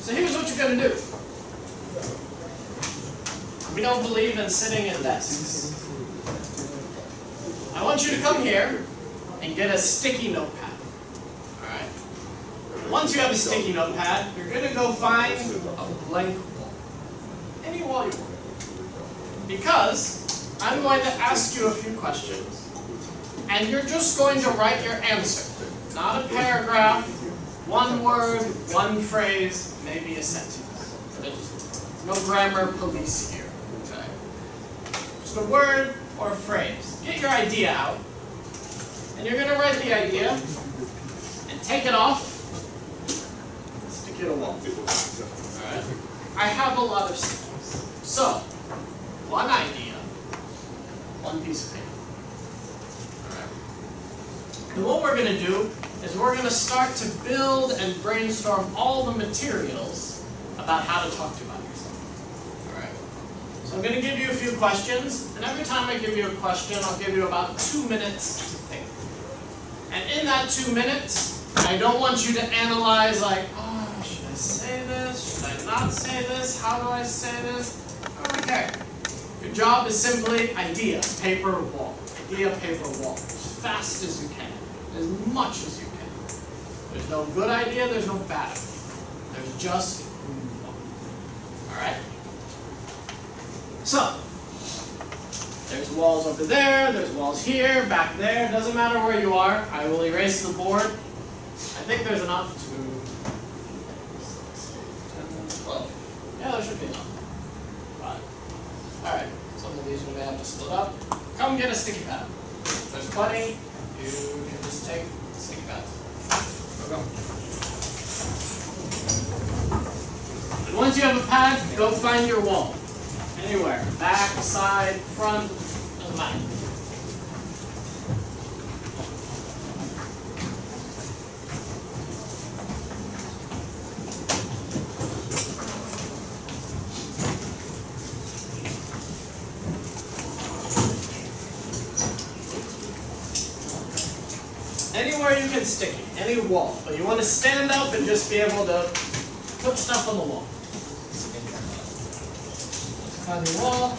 So here's what you're going to do. We don't believe in sitting at desks. I want you to come here and get a sticky notepad. Alright? Once you have a sticky notepad, you're going to go find a blank wall. Any wall you want. Because I'm going to ask you a few questions. And you're just going to write your answer. Not a paragraph, one word, one phrase, maybe a sentence. There's no grammar police here. Okay? Just a word or a phrase. Get your idea out. And you're going to write the idea and take it off and stick it on a wall. Alright? I have a lot of stickies. So, one idea, one piece of paper. Alright? And what we're going to do is we're going to start to build and brainstorm all the materials about how to talk to you about yourself. Alright? So I'm going to give you a few questions, and every time I give you a question, I'll give you about 2 minutes to think. And in that 2 minutes, I don't want you to analyze like, oh, should I say this? Should I not say this? How do I say this? I don't care. Your job is simply idea, paper, wall. Idea, paper, wall. As fast as you can. As much as you can. There's no good idea, there's no bad idea. There's just one. Alright? So, there's walls over there, there's walls here, back there. Doesn't matter where you are. I will erase the board. I think there's enough to 12. Yeah, there should be enough. 5. Alright, some of these we may have to split up. Come get a sticky pad. There's plenty. You can just take sticky pads. Go. And once you have a pad, go find your wall. Anywhere. Back, side, front, doesn't matter. Anywhere you can stick it, any wall. But you want to stand up and just be able to put stuff on the wall. Find your wall.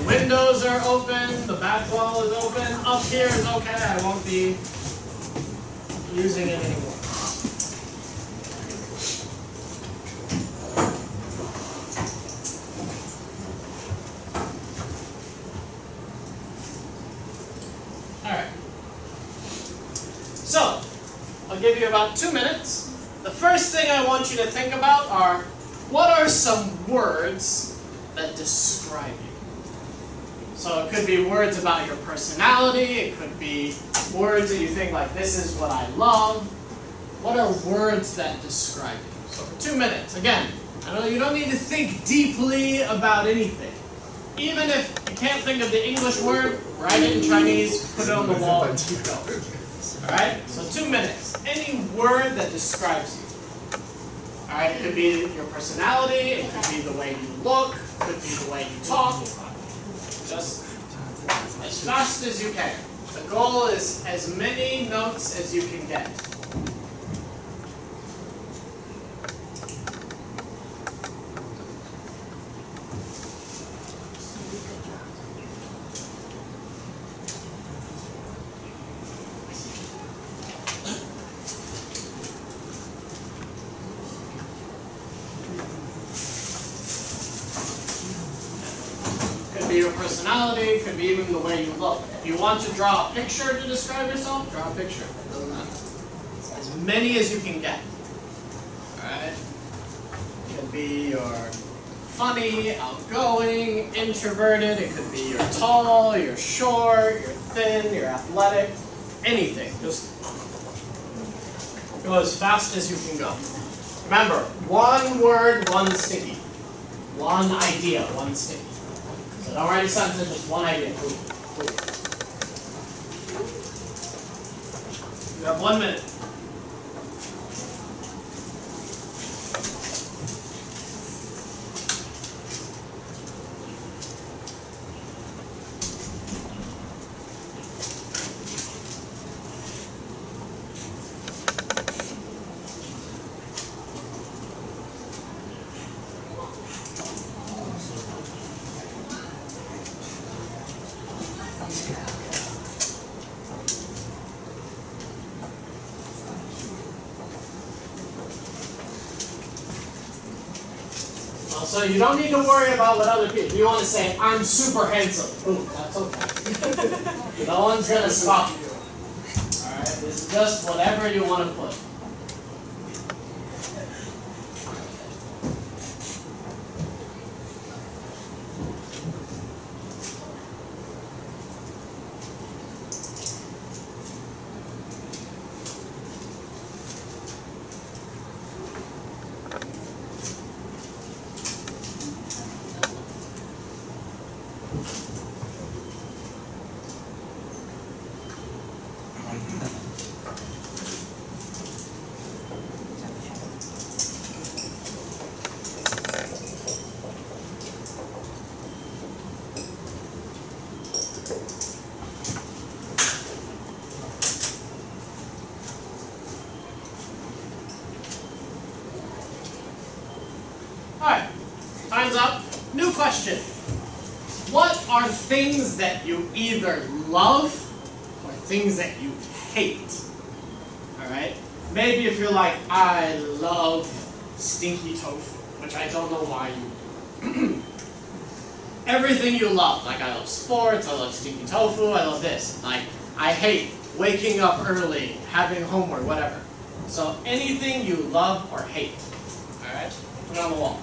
Windows are open, the back wall is open. Up here is okay, I won't be using it anymore. So, I'll give you about 2 minutes. The first thing I want you to think about are, what are some words that describe you? So it could be words about your personality, it could be words that you think like, this is what I love. What are words that describe you? So for 2 minutes, again, I know you don't need to think deeply about anything. Even if you can't think of the English word, write it in Chinese, put it on the wall, and keep going. Alright, so 2 minutes. Any word that describes you. Alright, it could be your personality, it could be the way you look, it could be the way you talk. Just as fast as you can. The goal is as many notes as you can get. Your personality, could be even the way you look. If you want to draw a picture to describe yourself, draw a picture. It doesn't matter. As many as you can get. Alright? It could be you're funny, outgoing, introverted. It could be you're tall, you're short, you're thin, you're athletic. Anything. Just go as fast as you can go. Remember, one word, one sticky. One idea, one sticky. Don't write a sentence, just one idea. You have 1 minute. So you don't need to worry about what other people. You want to say, I'm super handsome. Boom, that's okay. No one's going to stop you. Alright, this is just whatever you want to put. Alright, time's up. New question. What are things that you either love or things that you hate? Alright? Maybe if you're like, I love stinky tofu, which I don't know why you everything you love. Like I love sports, I love stinky tofu, I love this. Like I hate waking up early, having homework, whatever. So anything you love or hate. Alright? Put it on the wall.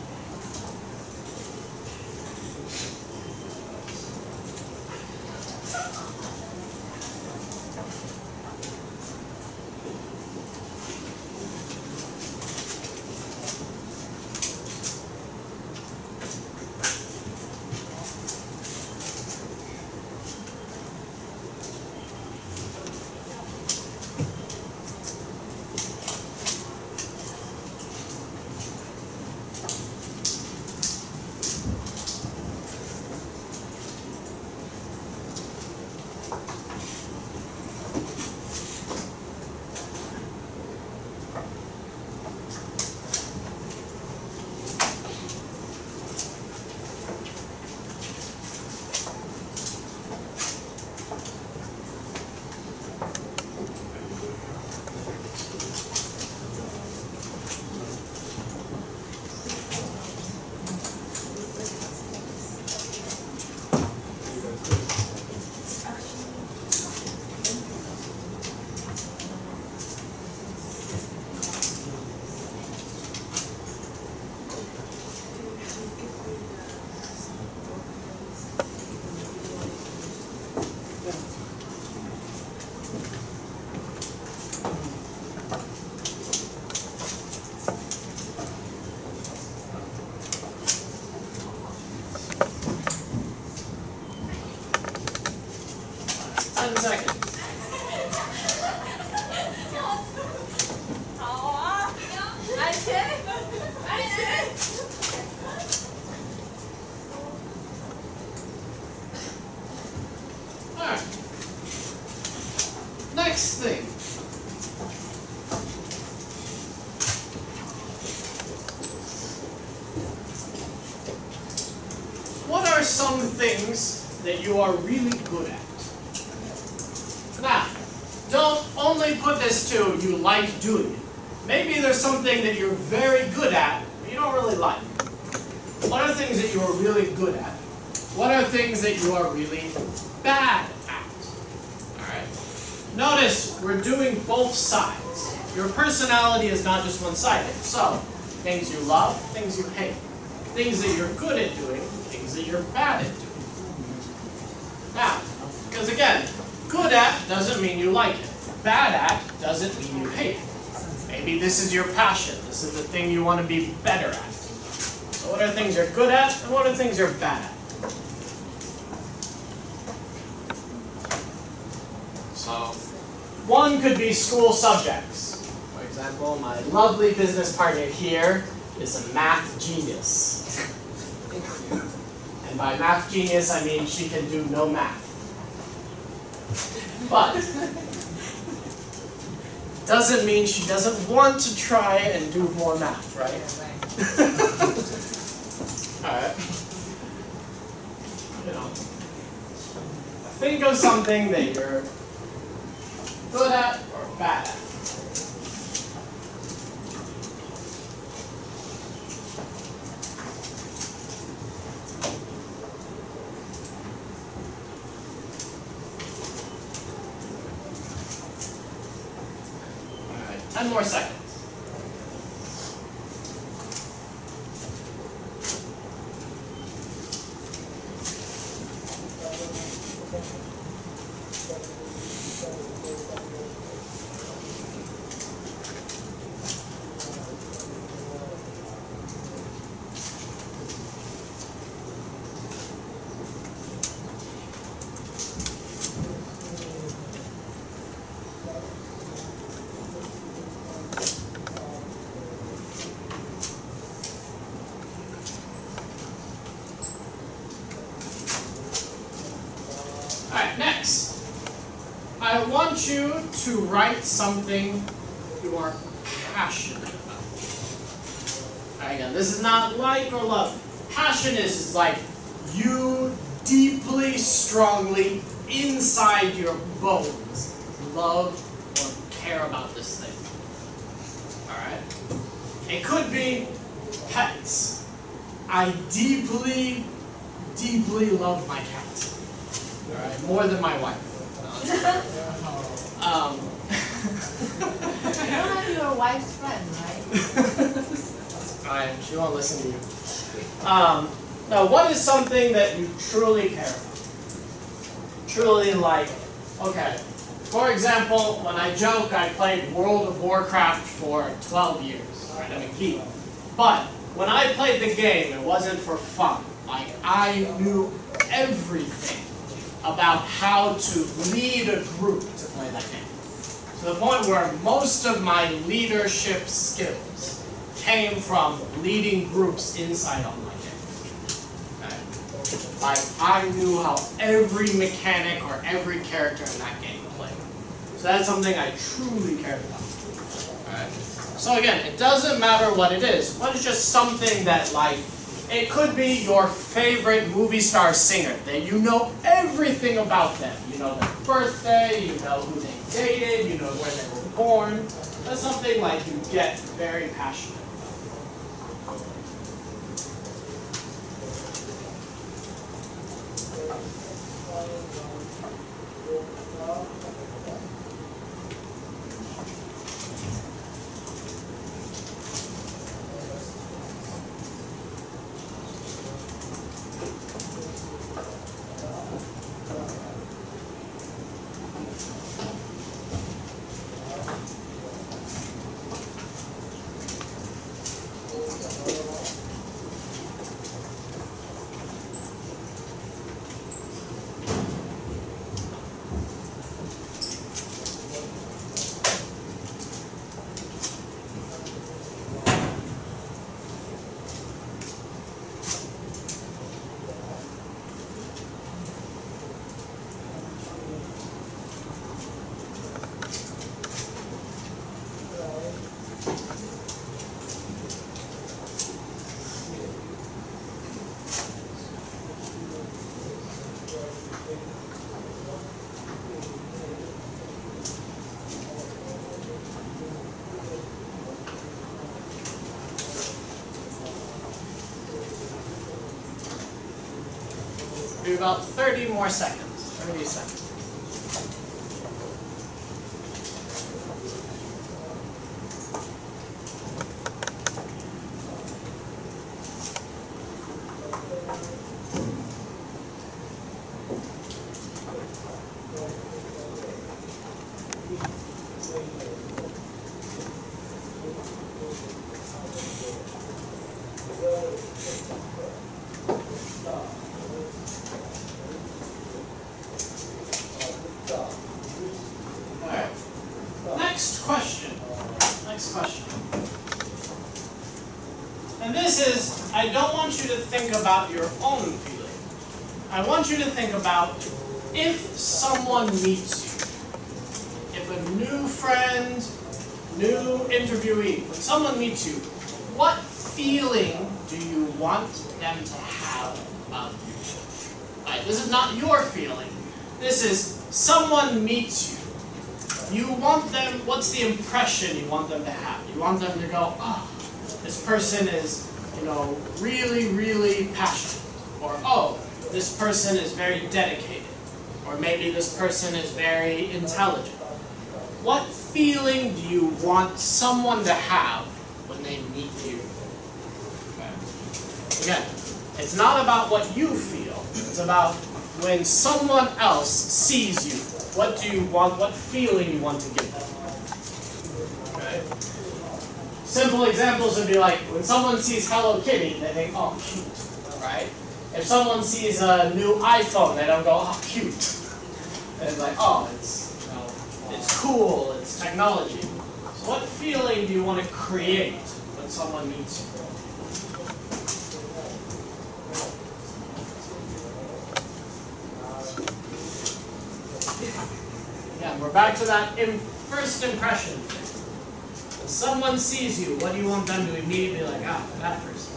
Next thing. What are some things that you are really good at? Now, don't only put this to you like doing it. Maybe there's something that you're very good at, but you don't really like. What are things that you are really good at? What are things that you are really bad at? Alright? Notice we're doing both sides. Your personality is not just one-sided. So, things you love, things you hate. Things that you're good at doing, things that you're bad at doing. Now, because again, good at doesn't mean you like it. Bad at doesn't mean you hate it. Maybe this is your passion. This is the thing you want to be better at. So what are things you're good at, and what are things you're bad at? So, one could be school subjects. For example, my lovely business partner here is a math genius. And by math genius, I mean she can do no math. But doesn't mean she doesn't want to try and do more math, right? Alright. You know, think of something that you're good at or bad at. All right, 10 more seconds. Alright, next. I want you to write something you are passionate about. Alright, again, this is not like or love. Passion is like you deeply, strongly, inside your bones, love or care about this thing. Alright? It could be pets. I deeply, deeply love my cat. Alright, more than my wife. You don't have your wife's friend, right? That's fine, she won't listen to you. Now, what is something that you truly care about? Truly like, okay. For example, when I joke, I played World of Warcraft for 12 years. Alright, I'm a geek. But when I played the game, it wasn't for fun. Like, I knew everything about how to lead a group to play that game. To the point where most of my leadership skills came from leading groups inside online games. Okay? Like, I knew how every mechanic or every character in that game played. So that's something I truly cared about. Alright? So again, it doesn't matter what it is. What is just something that, like, it could be your favorite movie star singer that you know everything about them. You know their birthday, you know who they dated, you know where they were born. That's something like you get very passionate about. Maybe about 30 more seconds. 30 seconds. Next question. And this is, I don't want you to think about your own feeling. I want you to think about if someone meets you, if a new friend, new interviewee, when someone meets you, what feeling do you want them to have about you? Right, this is not your feeling. This is someone meets you. You want them, what's the impression you want them to have? You want them to go, oh, this person is, really, really passionate. Or, oh, this person is very dedicated. Or maybe this person is very intelligent. What feeling do you want someone to have when they meet you? Okay. Again, it's not about what you feel. It's about when someone else sees you. What do you want? What feeling you want to give them? Okay. Simple examples would be like when someone sees Hello Kitty, they think, "Oh, cute," right? If someone sees a new iPhone, they don't go, "Oh, cute." And it's like, "Oh, it's cool. It's technology." So, what feeling do you want to create when someone meets you? Yeah, we're back to that first impression thing. When someone sees you, what do you want them to immediately be like, ah, that person?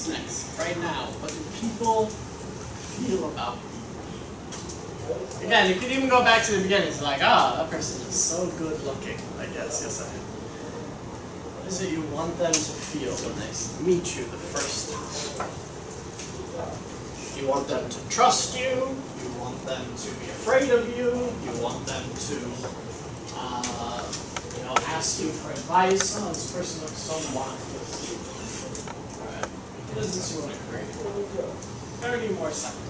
Next, right now, what do people feel about you? Again, you could even go back to the beginning. It's like, that person is so good looking. I guess, yes I am. What is it you want them to feel when they meet you the first time? You want them to trust you. You want them to be afraid of you. You want them to, ask you for advice. Oh, this person looks so wise. What is this you want to create? 30 more seconds.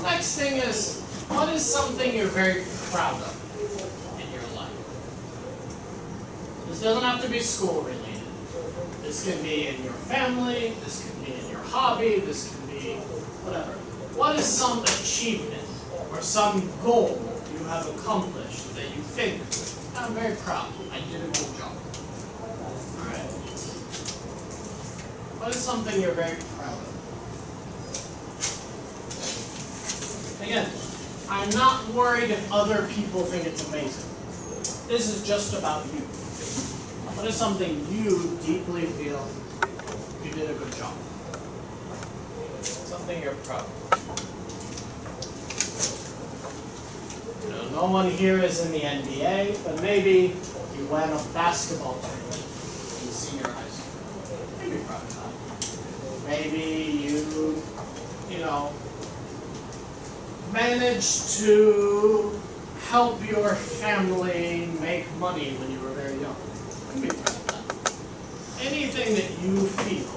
Next thing is, what is something you're very proud of in your life? This doesn't have to be school related. This can be in your family, this can be in your hobby, this can be whatever. What is some achievement or some goal you have accomplished that you think, I'm very proud, I did a good job? Alright. What is something you're very proud of? Again, I'm not worried if other people think it's amazing. This is just about you. What is something you deeply feel you did a good job? Something you're proud of. No one here is in the NBA, but maybe you won a basketball tournament in senior high school. Maybe proud of that. Maybe you managed to help your family make money when you were very young. You can be proud of that. Anything that you feel,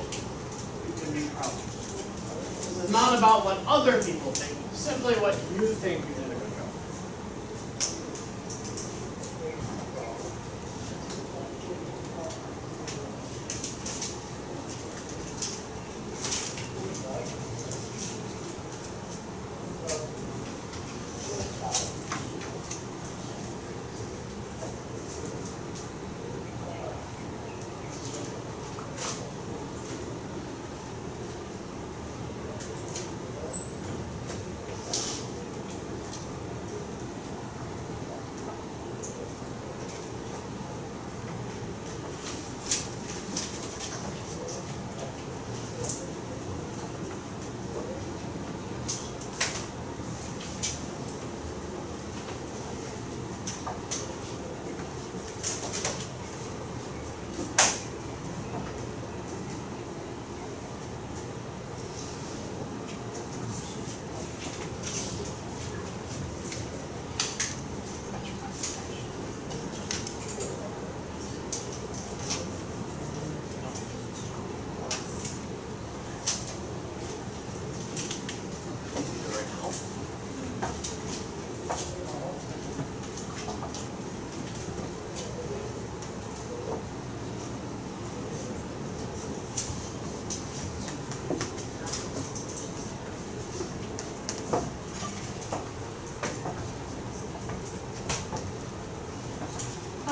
you can be proud of. This is not about what other people think, simply what you think you did a good job.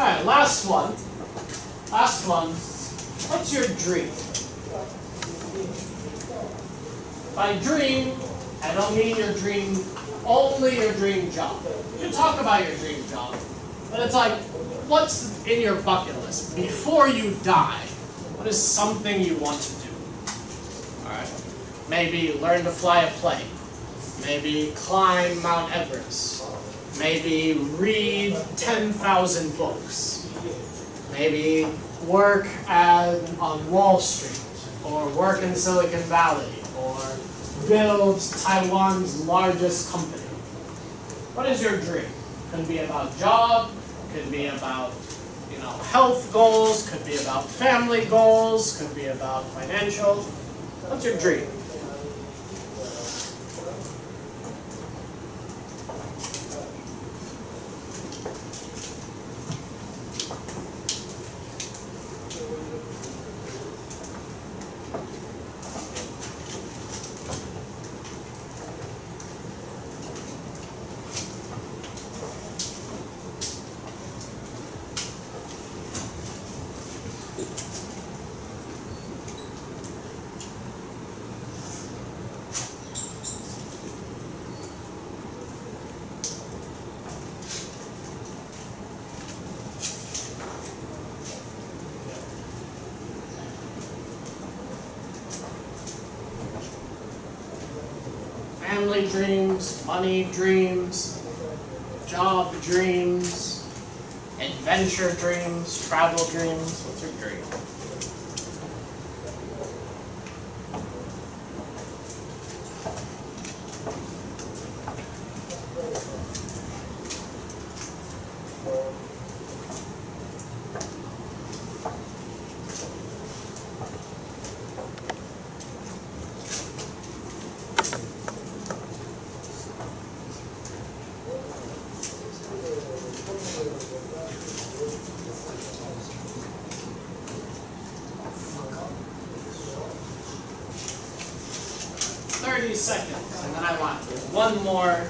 Alright, last one. Last one. What's your dream? By dream, I don't mean your dream, only your dream job. You talk about your dream job, but it's like, what's in your bucket list? Before you die, what is something you want to do? Alright? Maybe learn to fly a plane. Maybe climb Mount Everest. Maybe read 10,000 books. Maybe work on Wall Street, or work in Silicon Valley, or build Taiwan's largest company. What is your dream? Could be about job, could be about health goals, could be about family goals, could be about financial. What's your dream? Family dreams, money dreams, job dreams, adventure dreams, travel dreams. What's your dream? Seconds, and then I want one more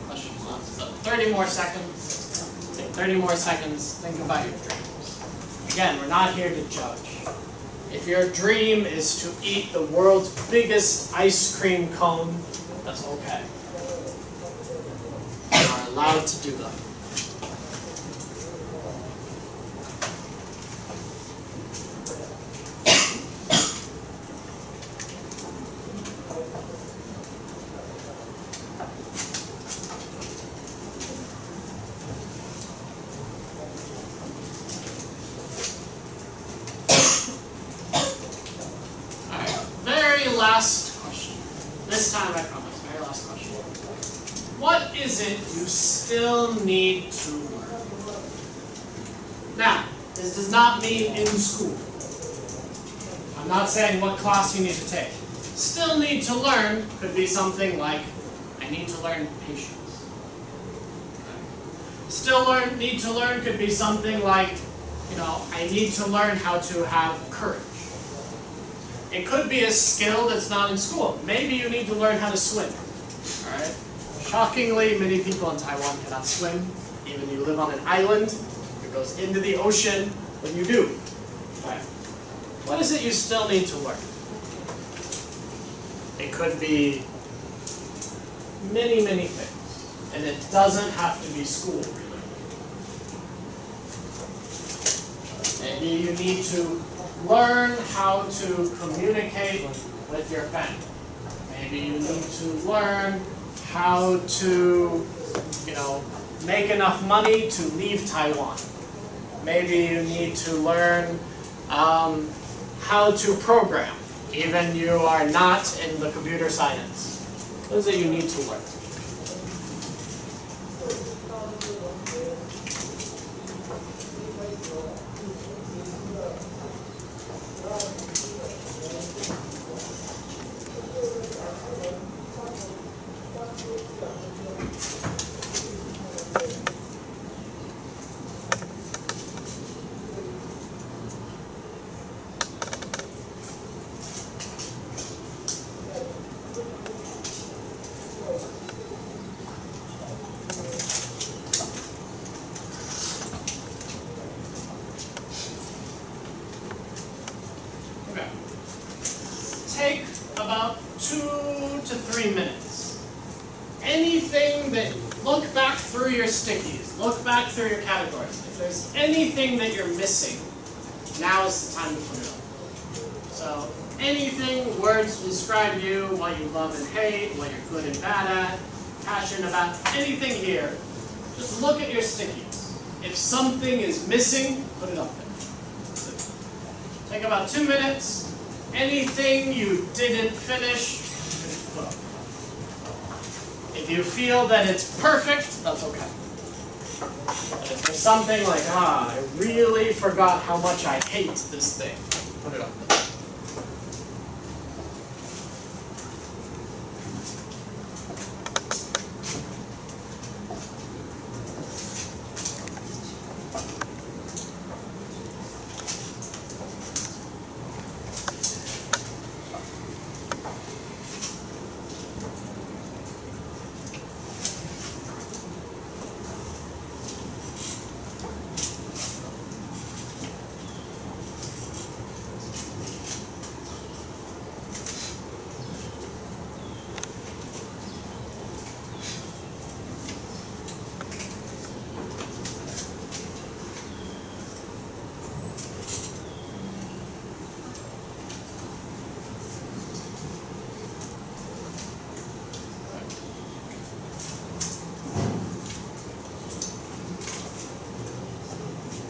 question left, but 30 more seconds. Take 30 more seconds, think about your dreams. Again, we're not here to judge. If your dream is to eat the world's biggest ice cream cone, that's okay. You are allowed to do that. Last question. This time I promise, very last question. What is it you still need to learn? Now, this does not mean in school. I'm not saying what class you need to take. Still need to learn could be something like, I need to learn patience. Still need to learn could be something like, I need to learn how to have courage. It could be a skill that's not in school. Maybe you need to learn how to swim. All right? Shockingly, many people in Taiwan cannot swim. Even you live on an island, it goes into the ocean, but you do. Right? What is it you still need to learn? It could be many, many things. And it doesn't have to be school, really. Maybe you need to learn how to communicate with your family. Maybe you need to learn how to, make enough money to leave Taiwan. Maybe you need to learn how to program, even you are not in the computer science. Those are you need to learn. 2 to 3 minutes. Anything that, look back through your stickies, look back through your categories. If there's anything that you're missing, now is the time to put it up. So anything, words to describe you, what you love and hate, what you're good and bad at, passionate about, anything here, just look at your stickies. If something is missing, put it up there. Take about 2 minutes. Anything you didn't finish, put up. If you feel that it's perfect, that's okay. But if there's something like, I really forgot how much I hate this thing, put it up there.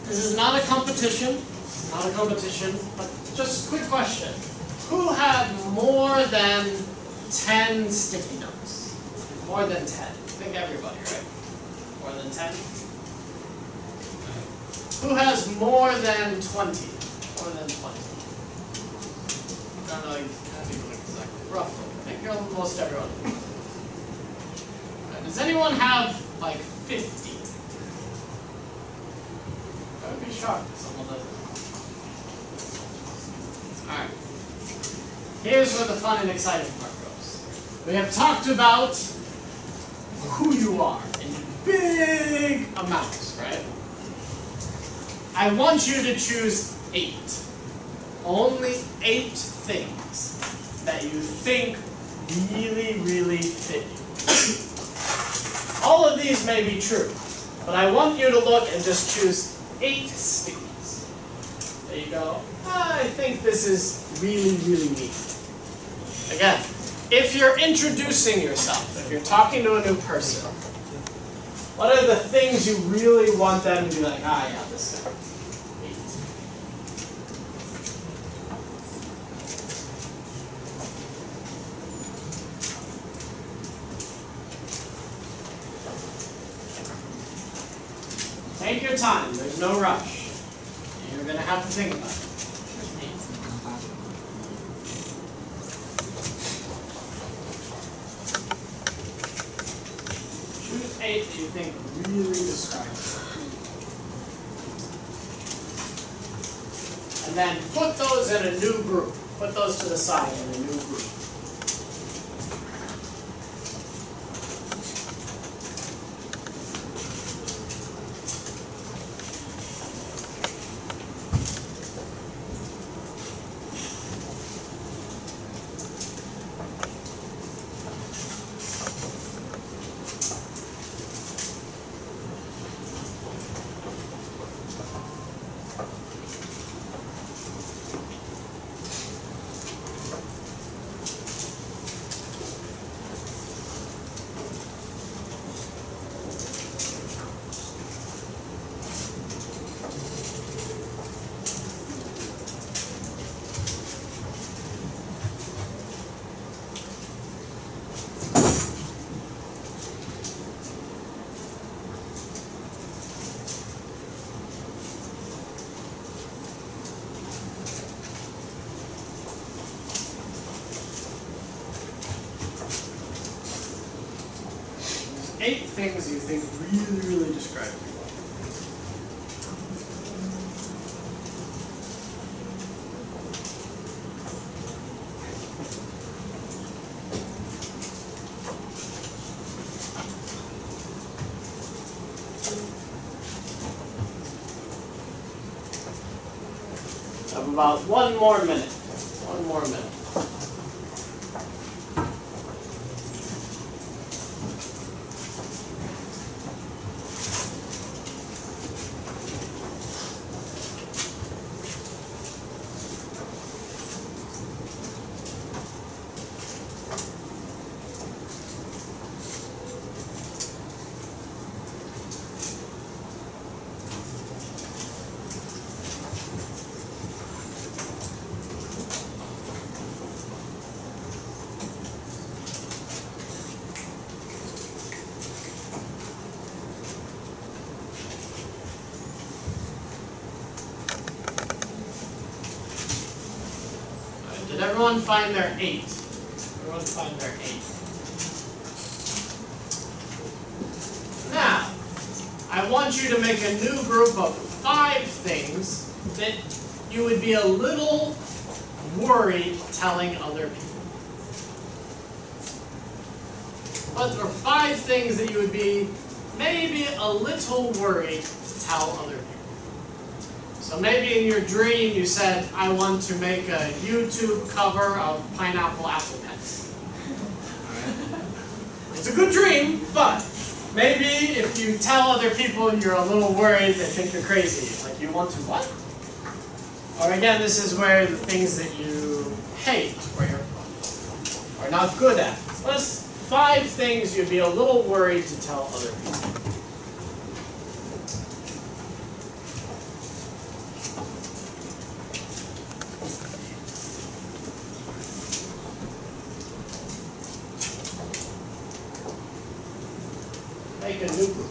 This is not a competition, but just a quick question. Who had more than 10 sticky notes? More than 10. I think everybody, right? More than 10? Who has more than 20? More than 20. I don't know exactly, roughly. I think almost everyone. Does anyone have like 50? I would be shocked if someone does. Alright. Here's where the fun and exciting part goes. We have talked about who you are in big amounts, right? I want you to choose 8. Only 8 things that you think really, really fit you. All of these may be true, but I want you to look and just choose 8 stickies. There you go. I think this is really, really neat. Again, if you're introducing yourself, if you're talking to a new person, what are the things you really want them to be like, yeah, this guy. 8. Take your time, there's no rush. You're going to have to think about it. Choose 8 that you think really describes it. And then put those in a new group. Put those to the side in a new group. Eight things you think really, really describe you. Have about 1 more minute. 1 more minute. everyone find their 8. Everyone find their 8. Now, I want you to make a new group of 5 things that you would be a little worried telling other people. But there are 5 things that you would be maybe a little worried to tell other people. So maybe in your dream you said, I want to make a YouTube cover of pineapple apple pens. It's a good dream, but maybe if you tell other people you're a little worried, they think you're crazy. Like, you want to what? Or again, this is where the things that you hate or are not good at. So that's 5 things you'd be a little worried to tell other people. Make a new group.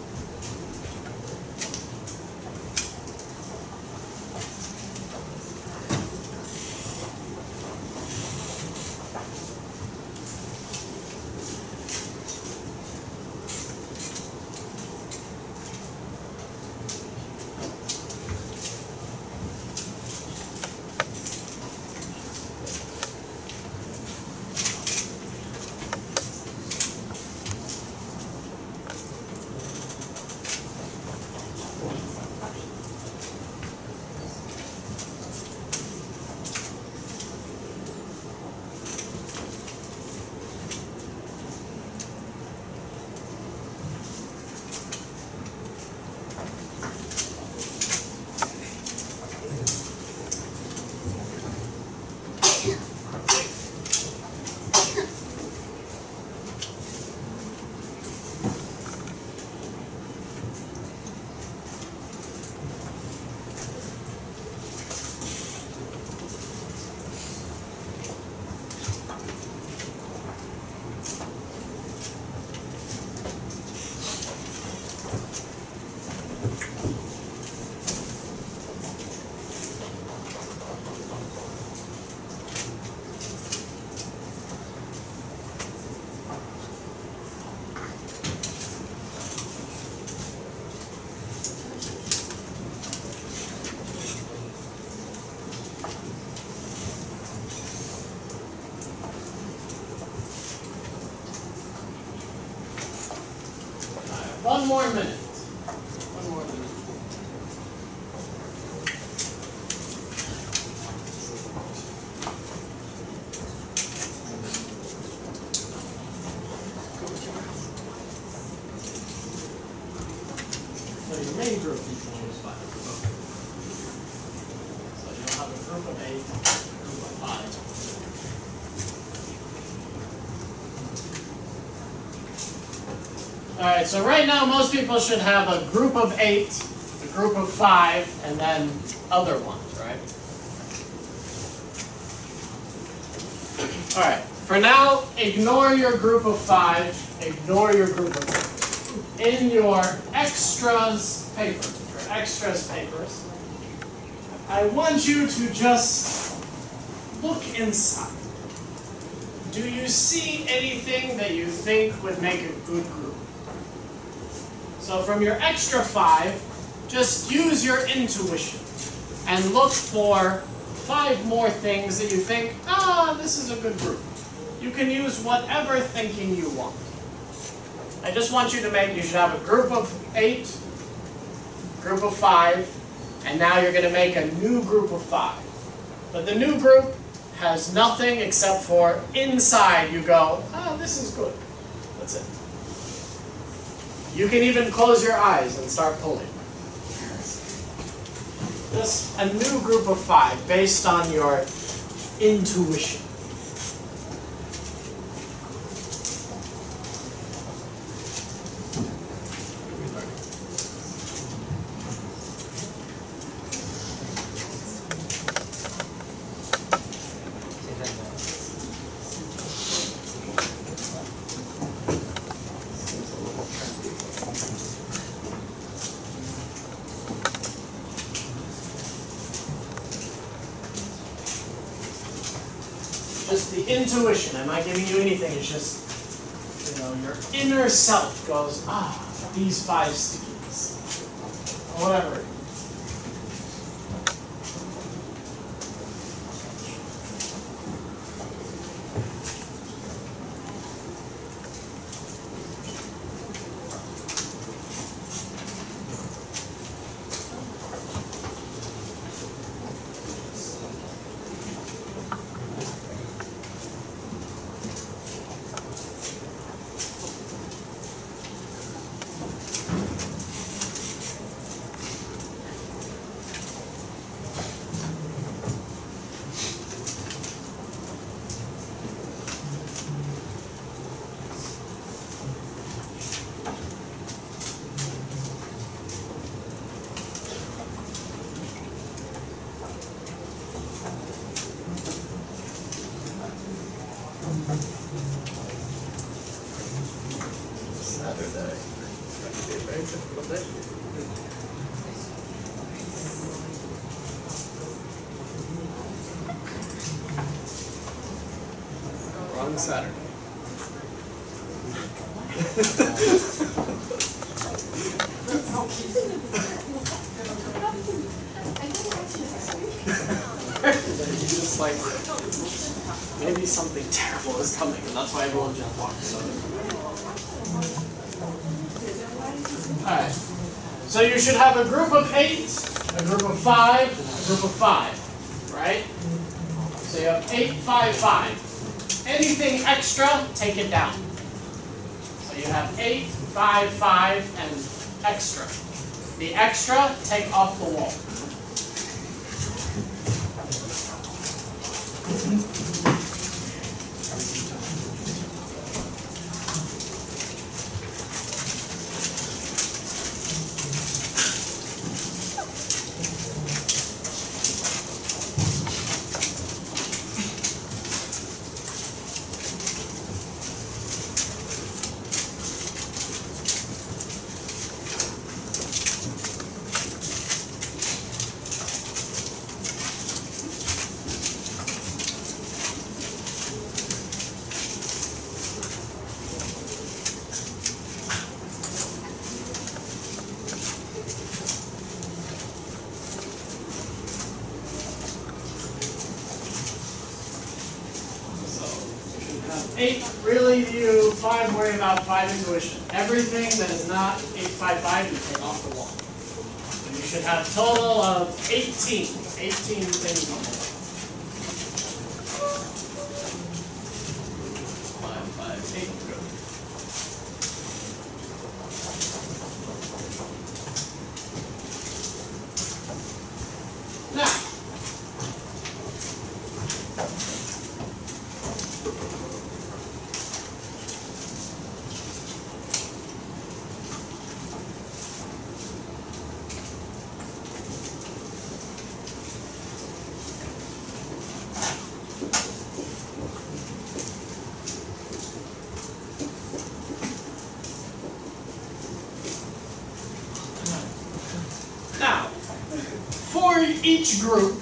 One more minute. One more minute. So your main group is 5. So you'll have a group of 8, a group of 5. Alright, so right now most people should have a group of 8, a group of 5, and then other ones, right? Alright, for now, ignore your group of 5, ignore your group of 8. In your extras papers, I want you to just look inside. Do you see anything that you think would make a good group? So from your extra 5, just use your intuition and look for 5 more things that you think, this is a good group. You can use whatever thinking you want. I just want you should have a group of 8, group of 5, and now you're going to make a new group of 5. But the new group has nothing except for inside you go, this is good. That's it. You can even close your eyes and start pulling. Just a new group of 5 based on your intuition. just the intuition. I'm not giving you anything. It's just, your inner self goes, these 5 stickies. Or whatever. Saturday. Very difficult day. Wrong Saturday. Just like maybe something terrible is coming, and that's why everyone just walks over. Alright, so you should have a group of 8, a group of 5, a group of 5, right? So you have 8, 5, 5. Anything extra, take it down. So you have 8, 5, 5, and extra. The extra, take off the wall. So 8, really you 5 worry about 5 intuition. Everything that is not 8, 5, 5, you take off the wall. And you should have a total of 18 things on the wall. 5, 5, 8, good. Now, for each group,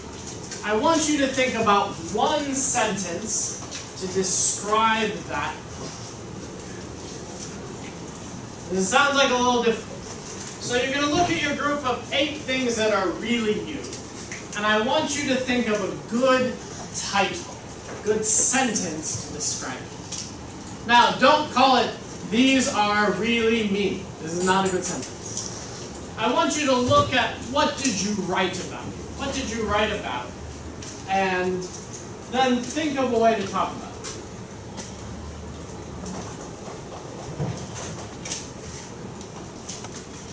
I want you to think about one sentence to describe that. This sounds like a little difficult. So you're going to look at your group of 8 things that are really you. And I want you to think of a good title, a good sentence to describe it. Now, don't call it, "These are really me." This is not a good sentence. I want you to look at what did you write about? What did you write about? And then think of a way to talk about it.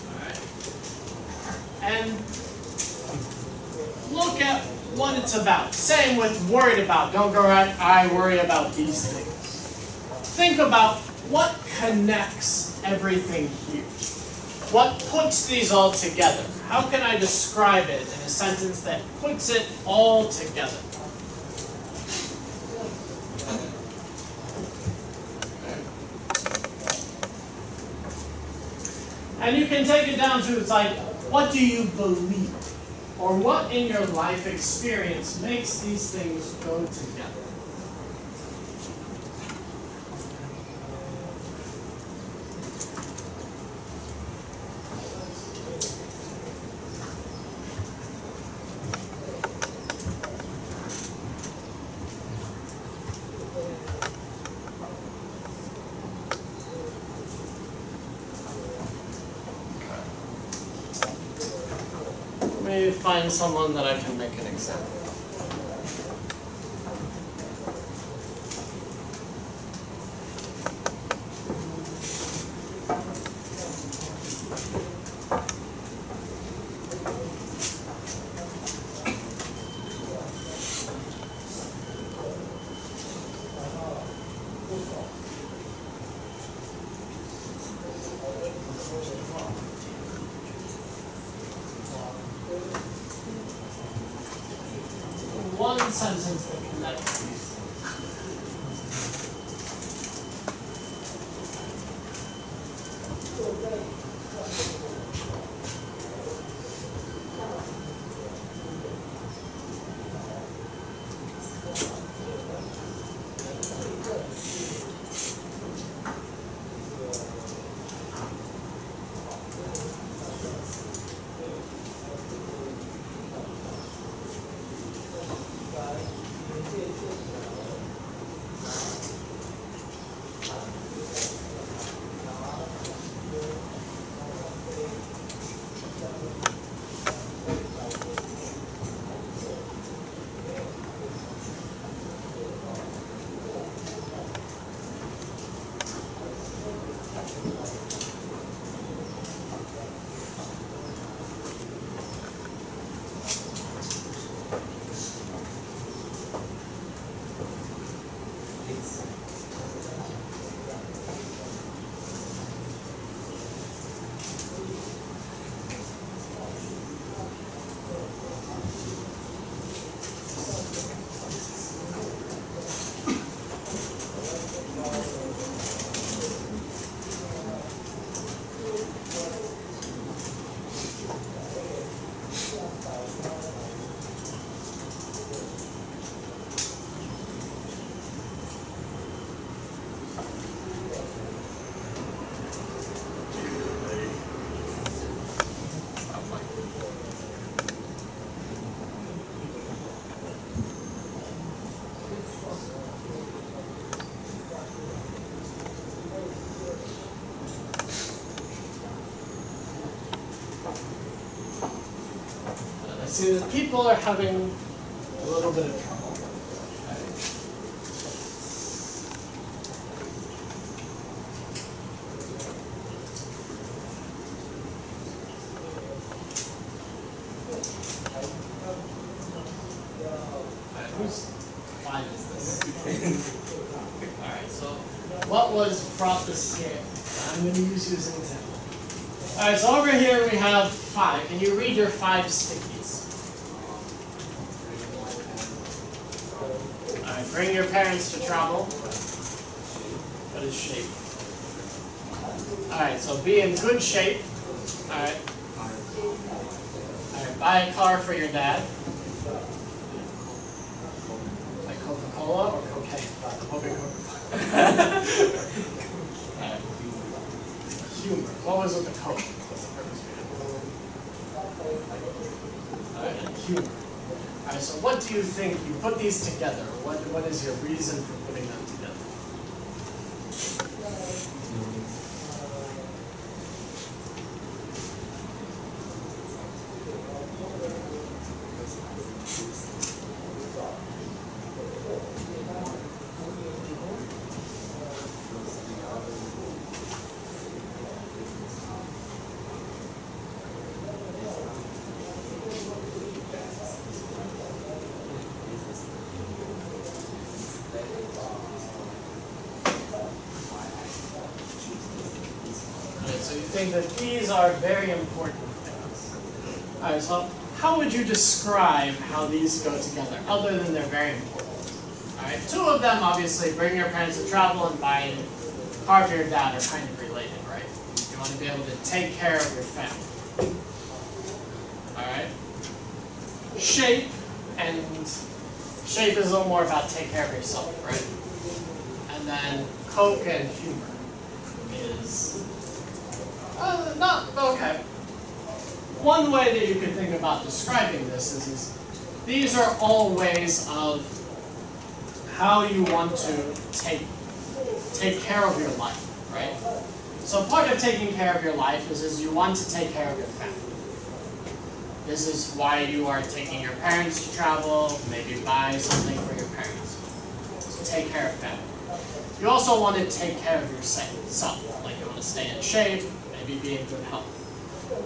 All right. And look at what it's about. Same with worried about. Don't go right, I worry about these things. Think about what connects everything here. What puts these all together? How can I describe it in a sentence that puts it all together? And you can take it down to, it's like, what do you believe? Or what in your life experience makes these things go together? find someone that I can make an example of. One sentence that connects these. See that people are having a little bit of trouble. Alright, whose line is this? Alright, so what was brought this here? I'm going to use you as an example. Alright, so over here we have 5. Can you read your 5 stickies? Alright, bring your parents to travel. What is shape? Alright, so be in good shape. Alright. Alright, buy a car for your dad. Like Coca-Cola or cocaine? Coca-Cola. Alright. Humor. What was with the Coke? What's the purpose behind it? Alright, and humor. Alright, so what do you think? You put these together. What is your reason for putting them together? So you think that these are very important things. Alright, so how would you describe how these go together, other than they're very important? Alright, 2 of them, obviously, bring your parents to travel and buy a car for your dad are kind of related, right? You want to be able to take care of your family. Alright? Shape, and shape is a little more about take care of yourself, right? And then Coke and humor is... not, okay. One way that you could think about describing this is these are all ways of how you want to take care of your life, right? So part of taking care of your life is you want to take care of your family. This is why you are taking your parents to travel, maybe buy something for your parents. So take care of family. You also want to take care of yourself, like you want to stay in shape, maybe be in good health.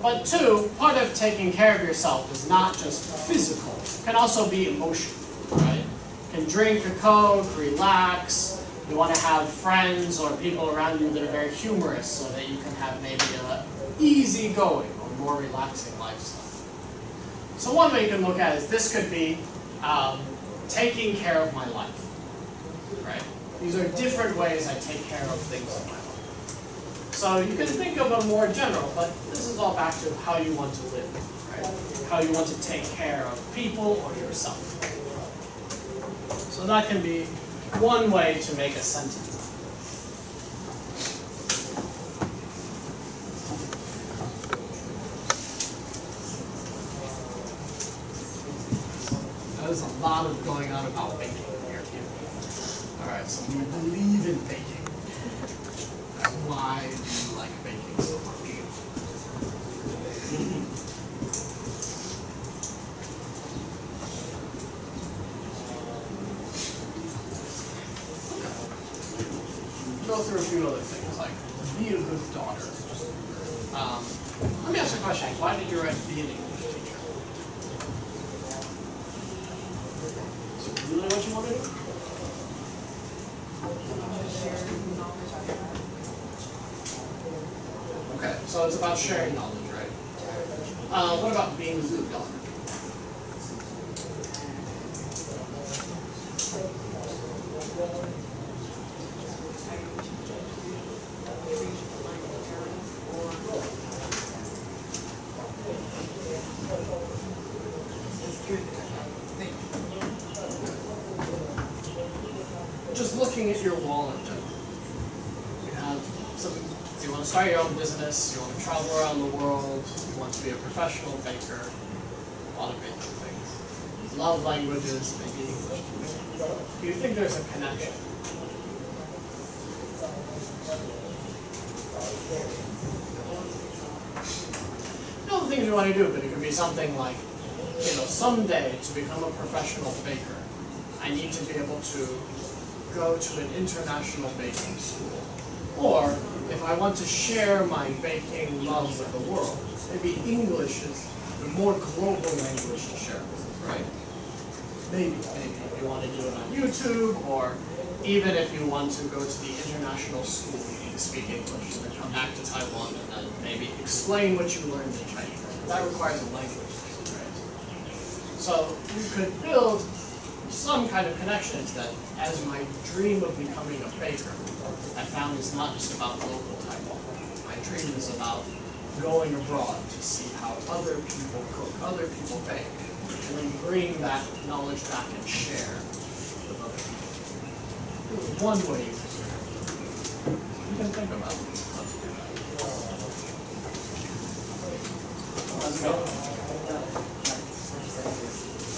But two, part of taking care of yourself is not just physical, it can also be emotional, right? You can drink a Coke, relax, you want to have friends or people around you that are very humorous so that you can have maybe an easygoing or more relaxing lifestyle. So one way you can look at it is this could be taking care of my life, right? These are different ways I take care of things in my life. So you can think of them more general, but this is all back to how you want to live, right? How you want to take care of people or yourself. So that can be one way to make a sentence. There's a lot of going on about baking here too. Alright, so we believe in baking. Why do you like baking so much? Go through a few other things, like be a good daughter. Let me ask you a question. Why did you write be an English teacher? Is it really what you want to do? Okay, so it's about sharing knowledge, right? What about being a good daughter? Just looking at your wallet, you have some. You want to start your own business. You want to travel around the world. You want to be a professional baker. A lot of baking things. Love languages, maybe English. Do you think there's a connection? You know the things you want to do, but it could be something like, someday to become a professional baker, I need to be able to go to an international baking school. Or, if I want to share my baking love with the world, maybe English is the more global language to share with, right? Maybe if you want to do it on YouTube, or even if you want to go to the international school, you need to speak English, and then come back to Taiwan and then maybe explain what you learned in Chinese. That requires a language, right? So you could build some kind of connections that, as my dream of becoming a baker, I found is not just about local Taiwan. My dream is about going abroad to see how other people cook, other people bake, and then bring that knowledge back and share with other people. This is one way you can think about it. Let's go.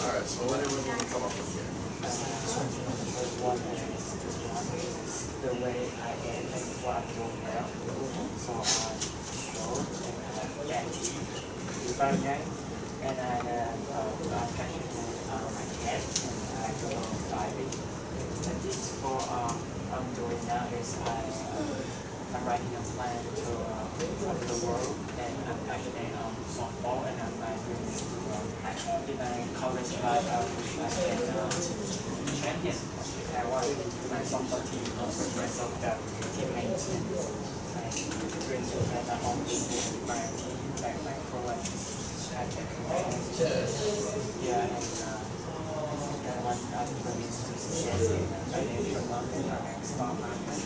Alright, so what did we come up with here? The way I can make what I do well. So I show and I get and I catch my cat and I go diving. And this for I'm doing now is I'm writing a plan to travel the world, and I'm passionate on softball, and I'm doing in my college life I can champion. I want my softball team, rest of the teammates, and bring together all my team, like my coach, yeah, and one I'm is to success in financial market and stock market.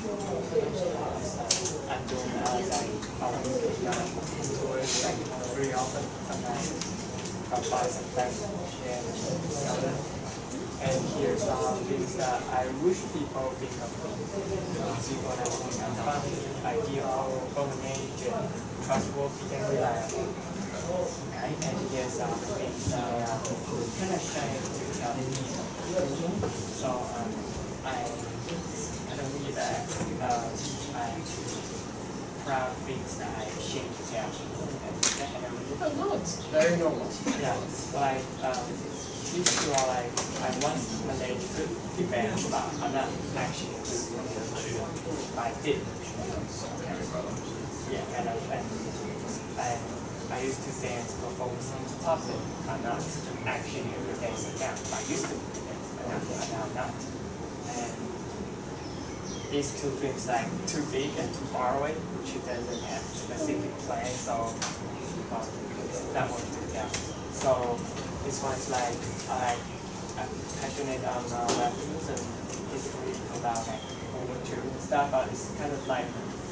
I'm doing very often, sometimes I buy some things, share, sell it. And here's things that I wish people think of me. People that think I'm funny, ideal, dominate, trustworthy, and reliable. Okay? And here's things that kind of shame to tell me. So I believe that I proud things that I shame to tell people. And Oh, no, it's very normal. Yeah, like these two are like once when they could depend about another action I did. Yeah, and I used to dance for focusing on topic, not actually dancing down. I used to do this, but now not. And these two things like too big and too far away, which doesn't have specific plan, so that won't do that. So this one's like I'm passionate on weapons and history about like World War II and stuff, but it's kind of like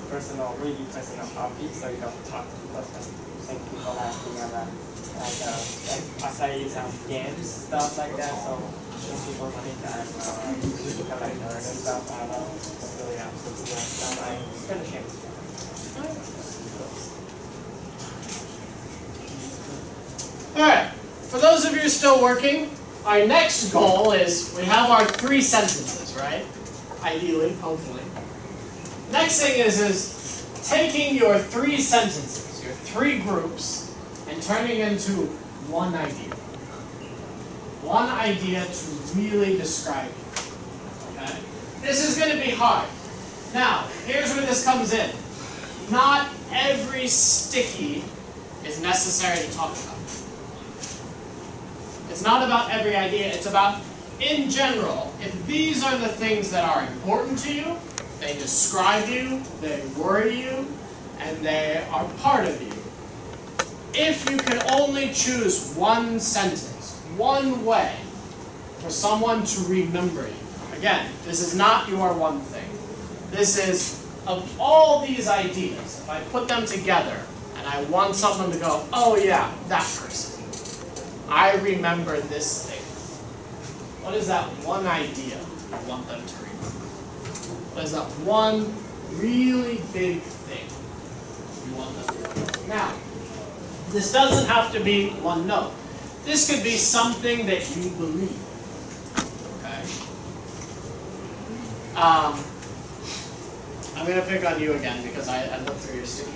personal, really personal hobby, so you don't talk to people. Make people laughing about like I some games, stuff like that. So some people think I'm collector and stuff. I don't really absolutely stuff. I'm kind of ashamed. All right. For those of you still working, our next goal is we have our 3 sentences, right? Ideally, hopefully. Next thing is taking your 3 sentences, your 3 groups, and turning into one idea. One idea to really describe you. Okay? This is going to be hard. Now, here's where this comes in. Not every sticky is necessary to talk about. It's not about every idea, it's about, in general, if these are the things that are important to you, they describe you, they worry you, and they are part of you. If you can only choose one sentence, one way for someone to remember you. Again, this is not your one thing. This is, of all these ideas, if I put them together and I want someone to go, oh yeah, that person. I remember this thing. What is that one idea you want them to remember? What is that one really big thing you want them to remember? Now, this doesn't have to be one note. This could be something that you believe. Okay? I'm going to pick on you again because I looked through your stickies.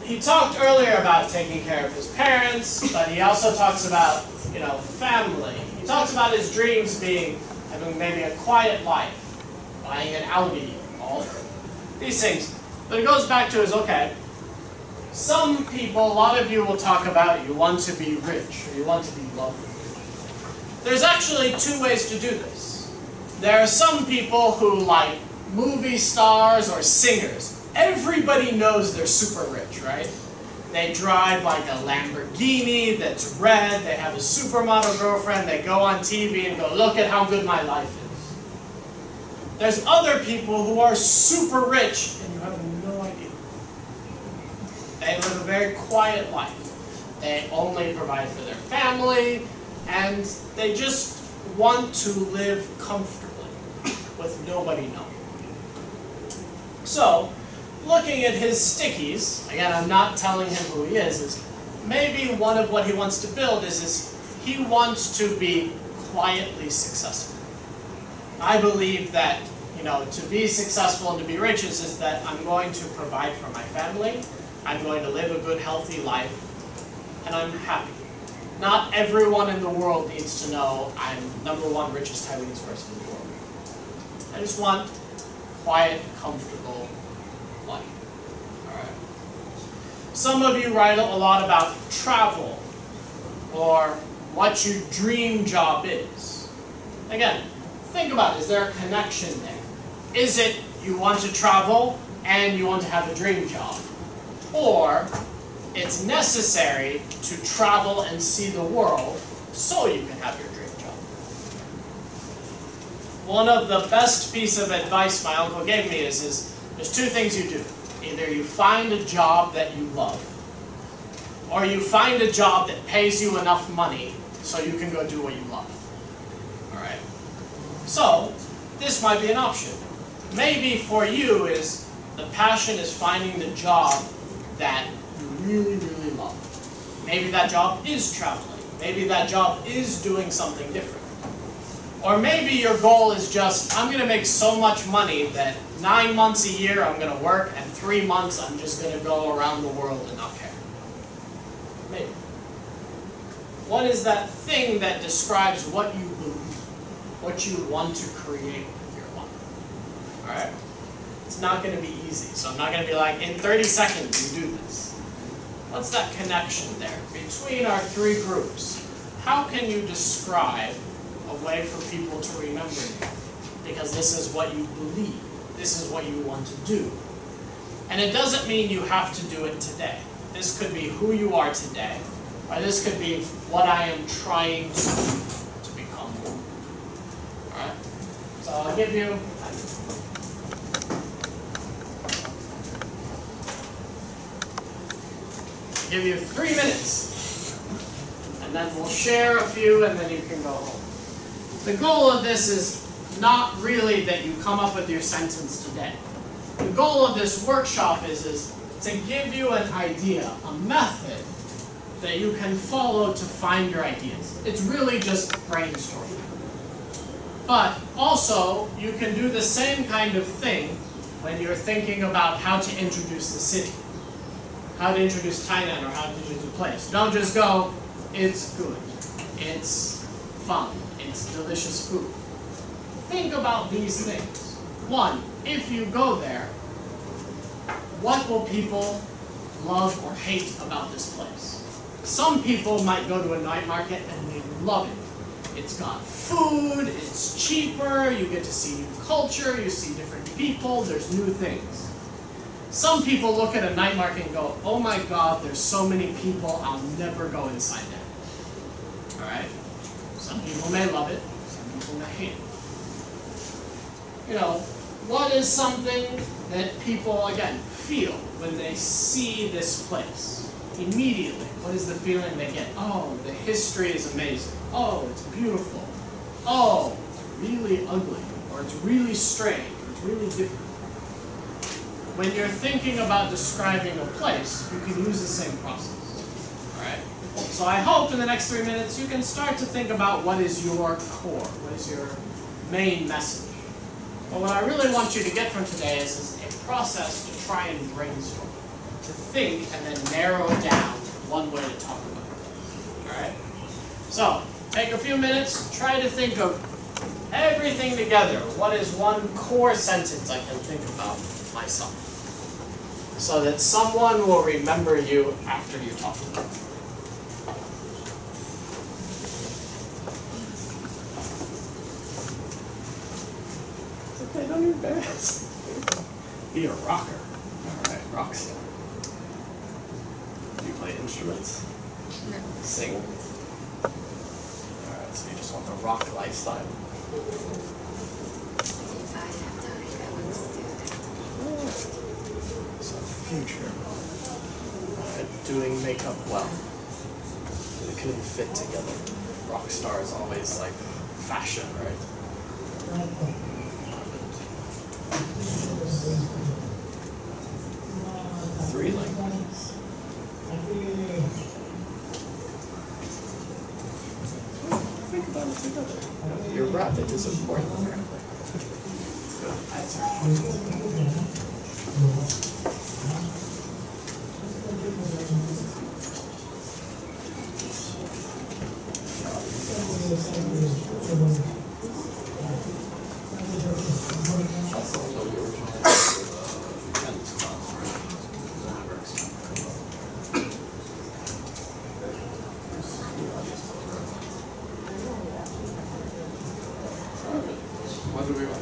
He talked earlier about taking care of his parents, but he also talks about, family. He talks about his dreams being having maybe a quiet life, buying an Audi, all these things. But it goes back to his, okay, some people, a lot of you will talk about you want to be rich, or you want to be wealthy. There's actually 2 ways to do this. There are some people who like movie stars or singers. Everybody knows they're super rich, right? They drive like a Lamborghini that's red, they have a supermodel girlfriend, they go on TV and go, look at how good my life is. There's other people who are super rich and you have no idea. They live a very quiet life. They only provide for their family and they just want to live comfortably with nobody knowing. So, looking at his stickies, again, I'm not telling him who he is maybe one of what he wants to build is he wants to be quietly successful. I believe that, to be successful and to be rich is that I'm going to provide for my family, I'm going to live a good, healthy life, and I'm happy. Not everyone in the world needs to know I'm #1 richest Taiwanese person in the world. I just want quiet, comfortable life. Alright. Some of you write a lot about travel or what your dream job is. Again, think about it. Is there a connection there? Is it you want to travel and you want to have a dream job? Or it's necessary to travel and see the world so you can have your dream job? One of the best piece of advice my uncle gave me is there's 2 things you do. Either you find a job that you love, or you find a job that pays you enough money so you can go do what you love. Alright? So, this might be an option. Maybe for you is the passion is finding the job that you really, really love. Maybe that job is traveling. Maybe that job is doing something different. Or maybe your goal is just, I'm going to make so much money that 9 months a year I'm going to work, and 3 months I'm just going to go around the world and not care. What is that thing that describes what you believe, what you want to create with your life? All right? It's not going to be easy, so I'm not going to be like, in 30 seconds you do this. What's that connection there between our three groups? How can you describe a way for people to remember you? Because this is what you believe. This is what you want to do. And it doesn't mean you have to do it today. This could be who you are today, or this could be what I am trying to become. All right? So I'll give you give you 3 minutes, and then we'll share a few, and then you can go home. The goal of this is not really that you come up with your sentence today. The goal of this workshop is to give you an idea, a method that you can follow to find your ideas. It's really just brainstorming. But also, you can do the same kind of thing when you're thinking about how to introduce the city. How to introduce Thailand or how to introduce a place. Don't just go, it's good, it's fun, it's delicious food. Think about these things. One, if you go there, what will people love or hate about this place? Some people might go to a night market and they love it. It's got food, it's cheaper, you get to see new culture, you see different people, there's new things. Some people look at a night market and go, oh my God, there's so many people, I'll never go inside there. All right? Some people may love it, some people may hate it. You know, what is something that people, again, feel when they see this place? Immediately, what is the feeling they get? Oh, the history is amazing. Oh, it's beautiful. Oh, it's really ugly, or it's really strange, or it's really different. When you're thinking about describing a place, you can use the same process. All right? So I hope in the next 3 minutes you can start to think about what is your core, what is your main message. But what I really want you to get from today is a process to try and brainstorm, to think and then narrow down one way to talk about it. All right? So take a few minutes, try to think of everything together. What is one core sentence I can think about myself, so that someone will remember you after you talk about it. It's okay, don't be embarrassed. Be a rocker. Alright, rock star. Do you play instruments? No. Sing? Alright, so you just want the rock lifestyle. If I have time, I want to do that. So future. Doing makeup well. They couldn't fit together. Rock star is always like fashion, right? 3 languages. Think about it together. Your rapid is important apparently. That's what do we want?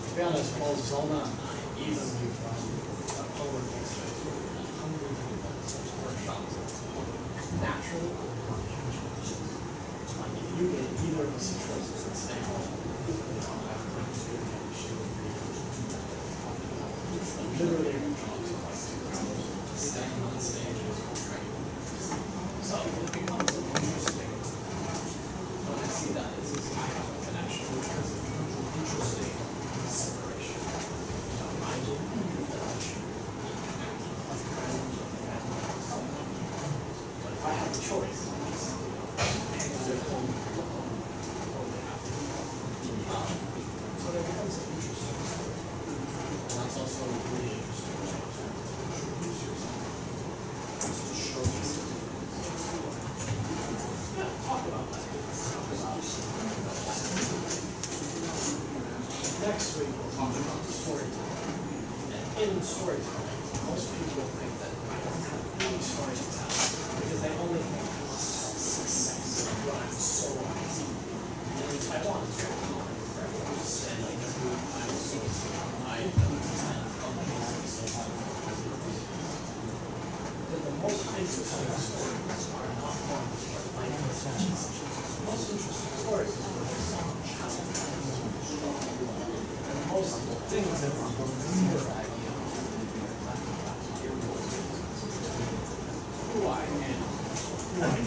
To be honest, Bolzona, even from a polar research, hundreds of workshops, naturally, like if you get either of the situations and stay home, literally staying on stage is great. So it becomes interesting when I see that it's I have a connection because it becomes an interesting separation. I believe that I should connect with friends or family or something. But if I have a choice, hang out at home, so that becomes interesting. And that's also really interesting. Introduce yourself. Just to show yourself. Yeah, talk about that. Next week we'll talk about storytelling. And in storytelling, most people think that I don't have any story to tell because they only think I must tell success. Well, I'm so easy. And in Taiwan, it's very common for everyone to say like, I'm so I don't tell companies and so on. But the most interesting stories are not ones where life is just. The most interesting stories is where there's some challenge. And most things that are clear idea who I am, who I am.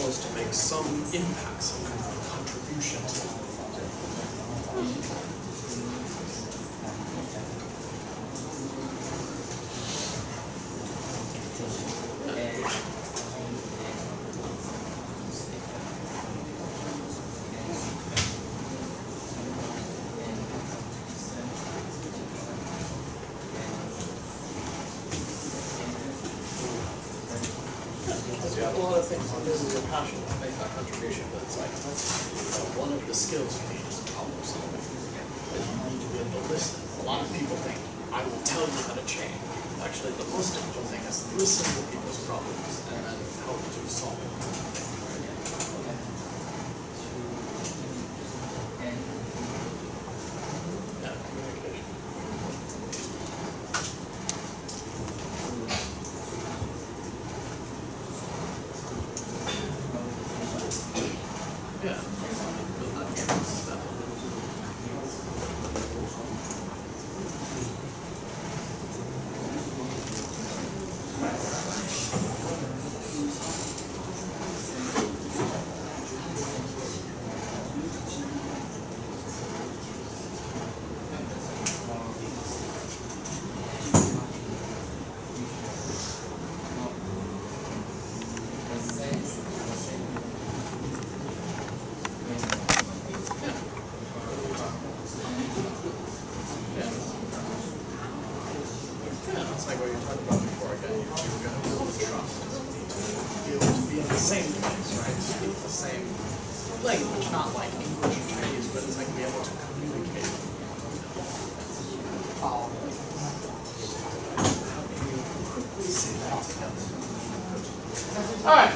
To make some impact, some kind of contribution to it. You have a lot of things, and this is your passion to make that contribution, but it's like, one of the skills you need is problem solving. And you need to be able to listen. A lot of people think, I will tell you how to change. Actually, the most difficult thing is listen to people's problems and then help to solve them. Yeah, communication. Yeah. what you talked about before again. You're going to build trust. Be able to be in the same place, right? Speak the same language, not like English or Chinese, but it's like be able to communicate. How can you quickly say that together? Alright.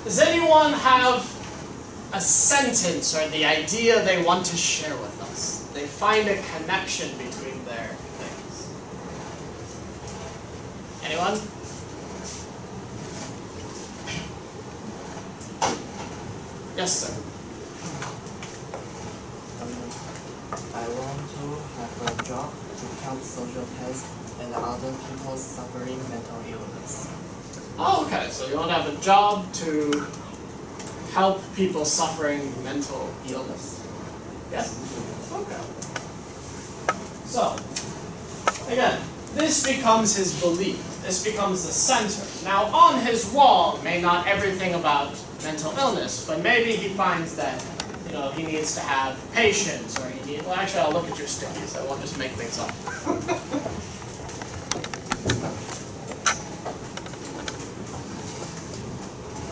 Does anyone have a sentence or the idea they want to share with us? They find a connection between their things. Anyone? Yes, sir. I want to have a job to help social tests and other people suffering mental illness. Oh, okay. So you want to have a job to help people suffering mental illness. Yes? Okay. So, again, this becomes his belief. This becomes the center. Now, on his wall, may not everything about mental illness, but maybe he finds that, you know, he needs to have patience, or he needs, well, actually, I'll look at your stickies. I won't just make things up.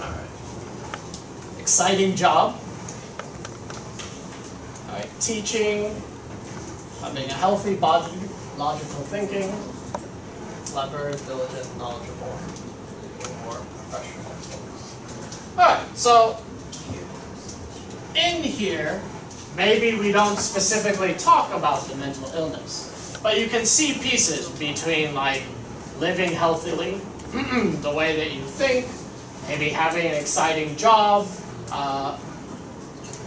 All right. Exciting job. All right. Teaching, having a healthy body, logical thinking, clever, diligent, knowledgeable, more professional. Alright, so in here, maybe we don't specifically talk about the mental illness, but you can see pieces between like living healthily, the way that you think, maybe having an exciting job.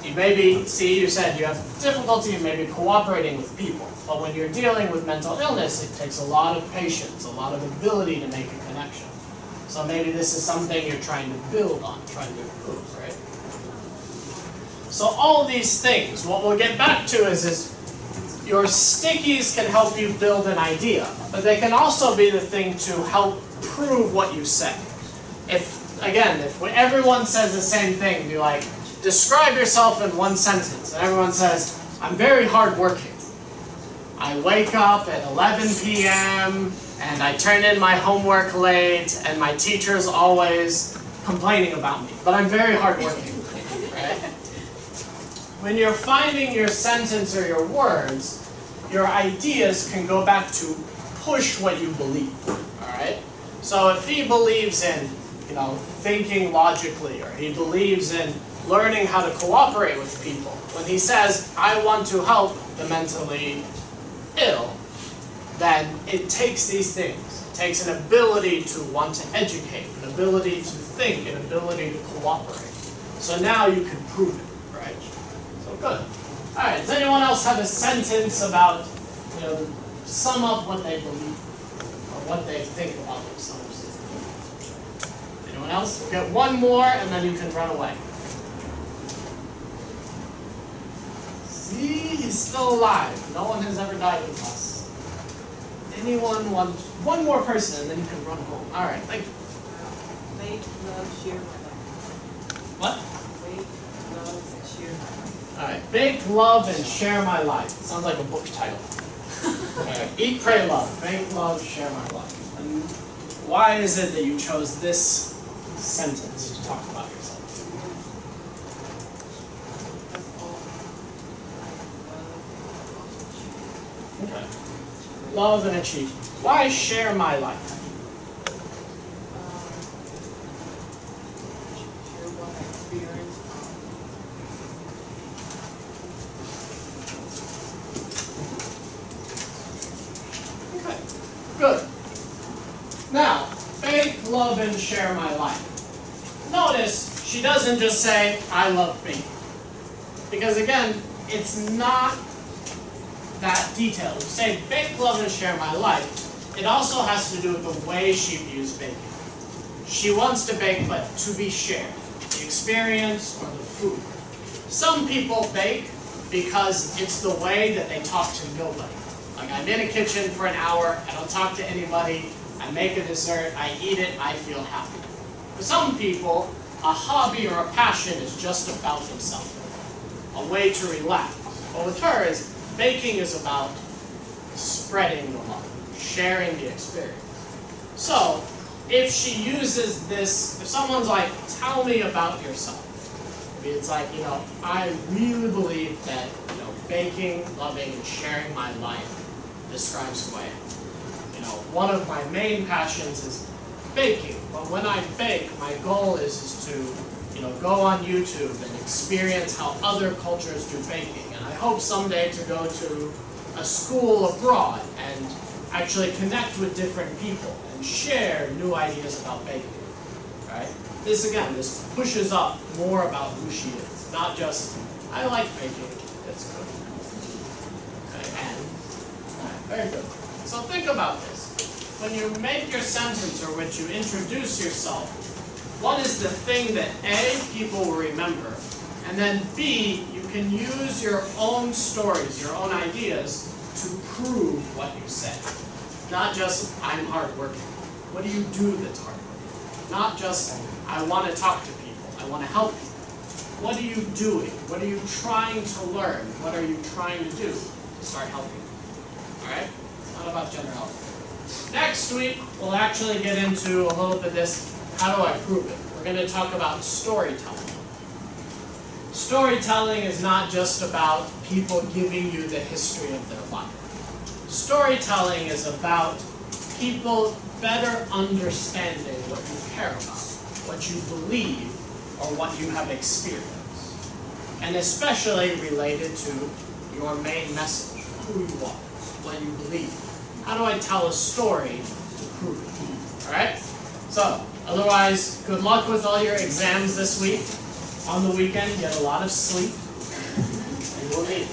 You maybe see, you said you have difficulty in maybe cooperating with people, but when you're dealing with mental illness, it takes a lot of patience, a lot of ability to make a connection. So maybe this is something you're trying to build on, trying to improve, right? So all these things, what we'll get back to is your stickies can help you build an idea, but they can also be the thing to help prove what you say. If everyone says the same thing, be like, describe yourself in one sentence, and everyone says, I'm very hardworking. I wake up at 11 p.m., and I turn in my homework late, and my teacher's always complaining about me. But I'm very hardworking, right? When you're finding your sentence or your words, your ideas can go back to push what you believe, all right? So if he believes in, you know, thinking logically, or he believes in learning how to cooperate with people, when he says, I want to help the mentally ill, then it takes these things. It takes an ability to want to educate, an ability to think, an ability to cooperate. So now you can prove it, right? So good. All right, does anyone else have a sentence about, you know, sum up what they believe or what they think about themselves? Anyone else? We'll get one more and then you can run away. See, he's still alive. No one has ever died with us. Anyone want one more person and then you can run home. All right, thank you. Make, love, share my life. What? Make, love, and share my life. All right, bake, love, and share my life. Sounds like a book title. All right, eat, pray, love. Bake, love, share my life. And why is it that you chose this sentence to talk about yourself? Okay. Love and achieve. Why share my life? Share what I experienced. Okay, good. Now, bake, love, and share my life. Notice, she doesn't just say, I love baking. Because again, it's not that detailed. We say, bake, love, and share my life. It also has to do with the way she views baking. She wants to bake, but to be shared. The experience or the food. Some people bake because it's the way that they talk to nobody. Like, I'm in a kitchen for an hour, I don't talk to anybody, I make a dessert, I eat it, I feel happy. For some people, a hobby or a passion is just about themselves. A way to relax. But with her, baking is about spreading the love, sharing the experience. So, if she uses this, if someone's like, tell me about yourself. Maybe it's like, I really believe that, baking, loving, and sharing my life describes who I am. One of my main passions is baking, but when I bake, my goal is to, go on YouTube and experience how other cultures do baking. And I hope someday to go to a school abroad and actually connect with different people and share new ideas about baking. Right? This pushes up more about who she is, not just, I like baking, it's good. Okay, very good. So think about this. When you make your sentence or when you introduce yourself, what is the thing that A, people will remember, and then B, you can use your own stories, your own ideas to prove what you say. Not just, I'm hardworking. What do you do that's hardworking? Not just, I want to talk to people, I want to help people. What are you doing? What are you trying to learn? What are you trying to do to start helping? Alright? It's not about generality. Next week, we'll actually get into a little bit of this, how do I prove it? We're going to talk about storytelling. Storytelling is not just about people giving you the history of their life. Storytelling is about people better understanding what you care about, what you believe, or what you have experienced. And especially related to your main message, who you are, what you believe. How do I tell a story to prove it? Alright? So, otherwise, good luck with all your exams this week. On the weekend, get a lot of sleep, and we'll meet.